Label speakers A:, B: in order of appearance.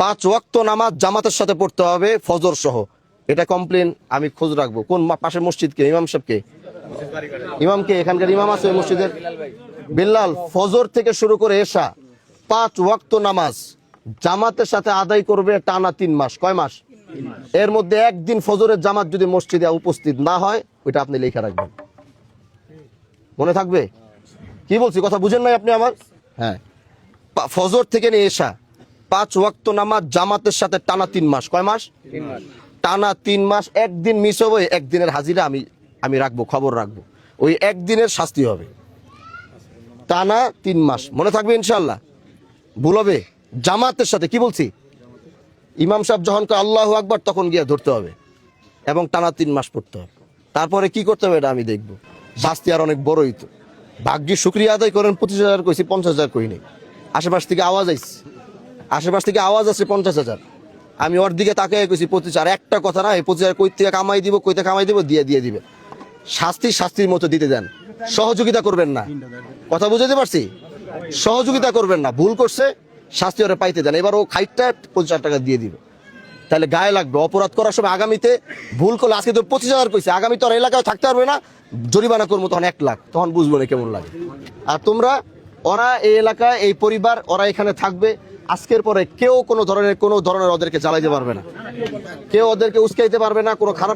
A: 5 ওয়াক্ত নামাজ জামাতের সাথে পড়তে হবে ফজর সহ। এটা কমপ্লেন আমি খোঁজ রাখবো। কোন পাশের মসজিদ কে? ইমাম সাহেবকে, ইমামকে, এখানকার ইমাম আছে ওই মসজিদের? বিল্লাল, ফজর থেকে শুরু করে এশা 5 ওয়াক্ত নামাজ জামাতের সাথে আদায় করবে টানা 3 মাস। কয় মাস? এর মধ্যে একদিন ফজরের জামাত যদি মসজিদে উপস্থিত না হয়, ওইটা আপনি লেখা রাখবেন, মনে থাকবে। কি বলছি কথা বুঝেন নাই আপনি আমার? হ্যাঁ, ফজর থেকে নিয়ে এশা 5 ওয়াক্ত নামাজ জামাতের সাথে টানা 3 মাস। কয় মাস? টানা 3 মাস। একদিন মিস হবে, একদিনের হাজিরা আমি রাখবো, খবর রাখবো, ওই একদিনের শাস্তি হবে। টানা 3 মাস, মনে থাকবে ইনশাল্লাহ। ভুল হবে জামাতের সাথে। কি বলছি? ইমাম সাহেব যখন আল্লাহু আকবার তখন গিয়ে ধরতে হবে এবং টানা 3 মাস পড়তে হবে। তারপরে কি করতে হবে এটা আমি দেখবো। শাস্তি আর অনেক বড়ই তো। ভাগ্যে শুক্রিয়া আদায় করেন, 25,000 কইছি, 50,000 কই নেই। আশেপাশ থেকে আওয়াজ আইছে, আশেপাশ থেকে আওয়াজ আছে 50,000। আমি ওর দিকে তাকিয়ে কইছি 25। আর একটা কথা না, এই 25,000 কই থেকে কামাই দিব, কইতে কামাই দিব, দিয়ে দিবে। শাস্তির মতো দিতে দেন, সহযোগিতা করবেন না। কথা বুঝাতে পারছি? সহযোগিতা করবেন না। ভুল করছে, শাস্তি ওরা পাইতে দেন। এবার ও খাইটটা 25,000 টাকা দিয়ে দিবে, তাহলে গায়ে লাগবে। অপরাধ করার সময় আগামীতে ভুল করলে, আজকে তো 25,000 কইছে, আগামী তো আর এলাকায় থাকতে পারবে না, জরিমানা করবো তখন 1 লাখ, তখন বুঝবো না কেমন লাগে। আর তোমরা, ওরা এই এলাকায়, এই পরিবার, ওরা এখানে থাকবে। আজকের পরে কেউ কোনো ধরনের ওদেরকে জ্বালাইতে পারবে না, কেউ ওদেরকে উস্কাইতে পারবে না, কোনো খারাপ